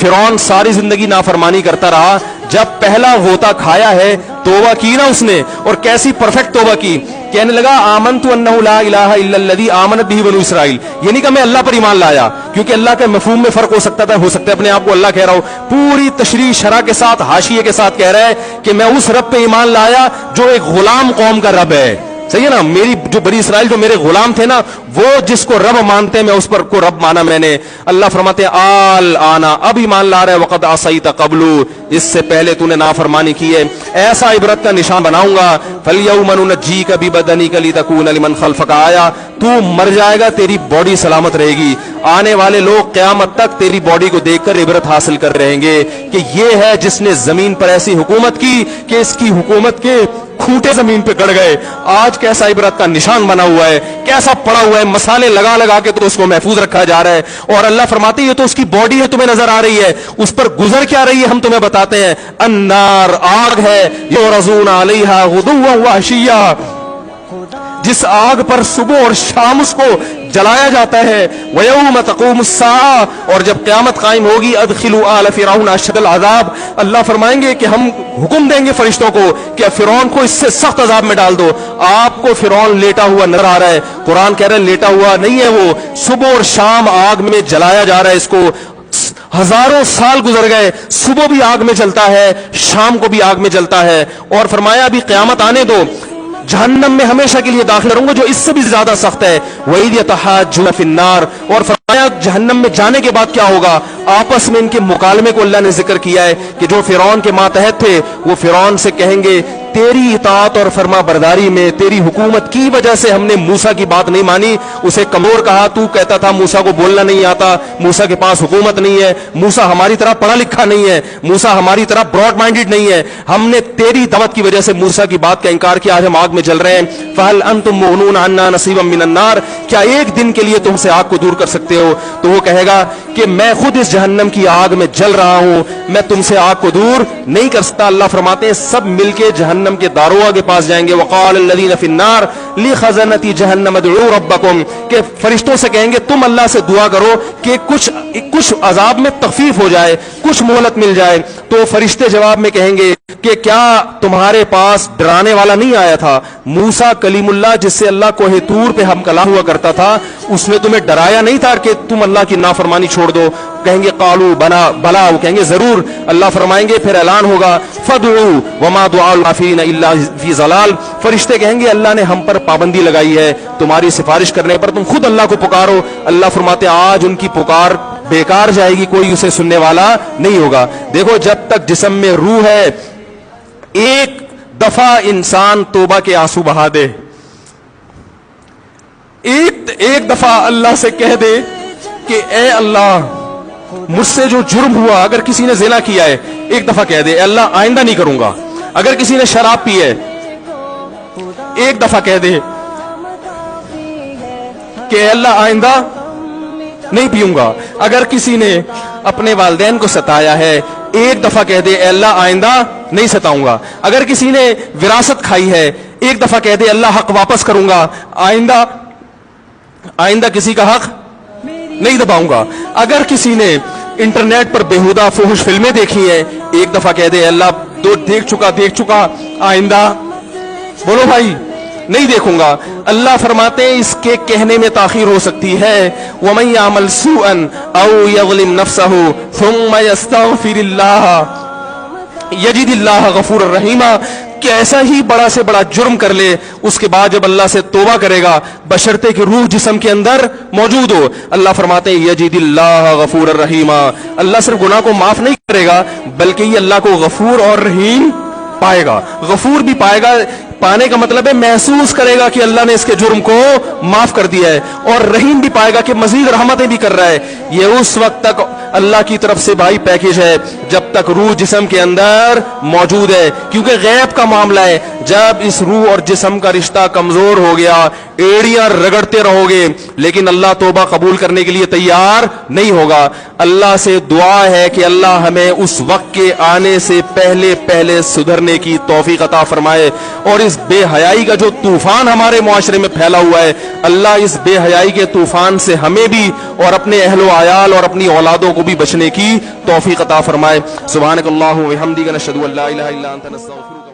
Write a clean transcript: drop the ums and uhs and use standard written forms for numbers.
फिरौन सारी जिंदगी नाफरमानी करता रहा, जब पहला गोता खाया है तौबा की ना उसने, और कैसी परफेक्ट तौबा की। कहने लगा आमनतु अन्नहु ला इलाहा इल्लल्लज़ी आमनत बिही बनु इसराइल। ये नहीं कि मैं अल्लाह पर ईमान लाया, क्योंकि अल्लाह के मफहूम में फर्क हो सकता है अपने आप को अल्लाह कह रहा हूं। पूरी तशरीह शरह के साथ, हाशिये के साथ कह रहा है कि मैं उस रब पे ईमान लाया जो एक गुलाम कौम का रब है। सही है ना, मेरी जो बनी इसराइल जो मेरे गुलाम थे ना, वो जिसको रब मानते हैं मैं उस पर को रब माना मैंने। अल्लाह फरमाते हैं आल आना, अब ईमान ला रहा है, वक़द असैत क़ब्लु, इससे पहले तूने नाफरमानी की है, ऐसा इबरत का निशान बनाऊंगा। फल्यौम नुनज्जीका बिबदनिका लितकूना लिमन खल्फका आया, तू मर जाएगा तेरी बॉडी सलामत रहेगी, आने वाले लोग क़यामत तक तेरी बॉडी को देखकर इबरत हासिल कर रहेंगे कि ये है जिसने जमीन पर ऐसी हुकूमत की कि इसकी हुकूमत के खूंटे जमीन पे गड़ गए। आज कैसा इबरत का निशान बना हुआ है, कैसा पड़ा हुआ है, मसाले लगा लगा के तो उसको महफूज रखा जा रहा है। और अल्लाह फरमाते ये तो उसकी बॉडी है, तुम्हें नजर आ रही है, उस पर गुजर क्या रही है हम तुम्हें बताते हैं। अन्नार, आग है, युरज़ूना अलैहा गुदुव्वन व अशिय्या, जिस आग पर सुबह और शाम उसको जलाया जाता है। वयौम तक़ूमुस्साआ, और जब क़यामत कायम होगी, अदखिलू आल फ़िरऔन अशद्दल अज़ाब, अल्लाह फरमाएंगे कि हम हुक्म देंगे फरिश्तों को कि फ़िरौन को इससे सख्त अज़ाब में डाल दो। आपको फ़िरौन लेटा हुआ नजर आ रहा है, कुरान कह रहा है लेटा हुआ नहीं है वो, सुबह और शाम आग में जलाया जा रहा है इसको। हजारों साल गुजर गए, सुबह भी आग में जलता है, शाम को भी आग में जलता है। और फरमाया अभी क़यामत आने दो, जहन्नम में हमेशा के लिए दाखिल रहूंगा जो इससे भी ज्यादा सख्त है। वहीद यतहाज्जुन फिन्नार, और फरमाया जहन्नम में जाने के बाद क्या होगा। आपस में इनके मुकालमे को अल्लाह ने जिक्र किया है कि जो फिरौन के मातहत थे वो फिरौन से कहेंगे तेरी इताअत और फरमा बरदारी में, तेरी हुकूमत की वजह से हमने मूसा की बात नहीं मानी। उसे कमजोर कहा, तू कहता था मूसा को बोलना नहीं आता, मूसा के पास हुकूमत नहीं है, मूसा हमारी तरह पढ़ा लिखा नहीं है, मूसा हमारी तरह ब्रॉड माइंडेड नहीं है, हमने तेरी दावत की वजह से मूसा की बात का इंकार किया, आज हम आग में जल रहे हैं। फहल अंतुम मुगनून अन्ना नसीबम मिनन नार, क्या एक दिन के लिए तुमसे आग को दूर कर सकते हो। तो वो कहेगा कि मैं खुद इस जहन्नम की आग में जल रहा हूं, मैं तुमसे आग को दूर नहीं कर सकता। अल्लाह फरमाते हैं सब मिलके जहन्नम के दारोगा के पास जाएंगे। वक़ाल लल्लज़ीना फ़िन्नार लिख़ज़नती जहन्नम उदऊ रब्बकुम, के फरिश्तों से कहेंगे तुम अल्लाह से दुआ करो कि कुछ अजाब में तखफीफ हो जाए, कुछ मोहलत मिल जाए। तो फरिश्ते जवाब में कहेंगे कि क्या तुम्हारे पास डराने वाला नहीं आया था, मूसा कलीमुल्लाह जिससे अल्लाह कोहे तूर पे हम कलाम हुआ करता था, उसने तुम्हें डराया नहीं था कि तुम अल्लाह की नाफरमानी छोड़ दो। कहेंगे कालू बला, वो कहेंगे जरूर। अल्लाह फरमाएंगे फिर ऐलान होगा फदउ वमा दुआउल काफिरीन इल्ला फी ज़लाल, फरिश्ते कहेंगे अल्लाह ने हम पर पाबंदी लगाई है, तुम्हारी सिफारिश करने पर तुम खुद अल्लाह को पुकारो। अल्लाह फरमाते आज उनकी पुकार बेकार जाएगी, कोई उसे सुनने वाला नहीं होगा। देखो जब तक जिस्म में रूह है, एक दफा इंसान तौबा के आंसू बहा दे, एक दफा अल्लाह से कह दे कि ए अल्लाह मुझसे जो जुर्म हुआ, अगर किसी ने ज़िना किया है एक दफा कह दे अल्लाह आइंदा नहीं करूंगा। अगर किसी ने शराब पी है एक दफा कह दे कि अल्लाह आइंदा नहीं पीऊंगा। अगर किसी ने अपने वालिदैन को सताया है एक दफा कह दे अल्लाह आइंदा नहीं सताऊंगा। अगर किसी ने विरासत खाई है एक दफा कह दे अल्लाह हक वापस करूंगा, आइंदा किसी का हक नहीं दबाऊंगा। अगर किसी ने इंटरनेट पर बेहुदा फुहुश फिल्में देखी है एक दफा कह दे अल्लाह दो देख चुका, आइंदा बोलो भाई नहीं देखूंगा। अल्लाह फरमाते हैं इसके कहने में ताखीर हो सकती है। वमन यामल सूअन औ यज़लिम नफ्सहु थुम्मा यस्तगफिरिल्लाह यजिदिल्लाह गफूरर रहीमा, कि ऐसा ही बड़ा से बड़ा जुर्म कर ले, उसके बाद जब अल्लाह से तौबा करेगा बशर्ते कि रूह जिस्म के अंदर मौजूद हो, अल्लाह फरमाते हैं यजिदिल्लाह गफूरर रहीमा, अल्लाह सिर्फ गुनाह को माफ नहीं करेगा बल्कि ये अल्लाह को गफूर और रहीम पाएगा। गफूर भी पाएगा, पाने का मतलब है महसूस करेगा कि अल्लाह ने इसके जुर्म को माफ कर दिया है, और रहीम भी पाएगा कि मजीद रहमतें भी कर रहा है। ये उस वक्त तक अल्लाह की तरफ से भाई पैकेज है जब तक रूह जिस्म के अंदर मौजूद है, क्योंकि गैब का मामला है। जब इस रूह और जिस्म का रिश्ता कमजोर हो गया, एड़ियां रगड़ते रहोगे लेकिन अल्लाह तौबा कबूल करने के लिए तैयार नहीं होगा। अल्लाह से दुआ है कि अल्लाह हमें उस वक्त के आने से पहले पहले सुधरने की तौफीक अता फरमाए, और इस اس بے حیائی کا جو طوفان ہمارے معاشرے میں پھیلا ہوا ہے، اللہ اس بے حیائی کے طوفان سے ہمیں بھی اور اپنے اہل و عیال اور اپنی اولادوں کو بھی بچنے کی توفیق عطا فرمائے۔ سبحانک اللہم و بحمدک، نشہد ان لا الہ الا انت، نستغفرک۔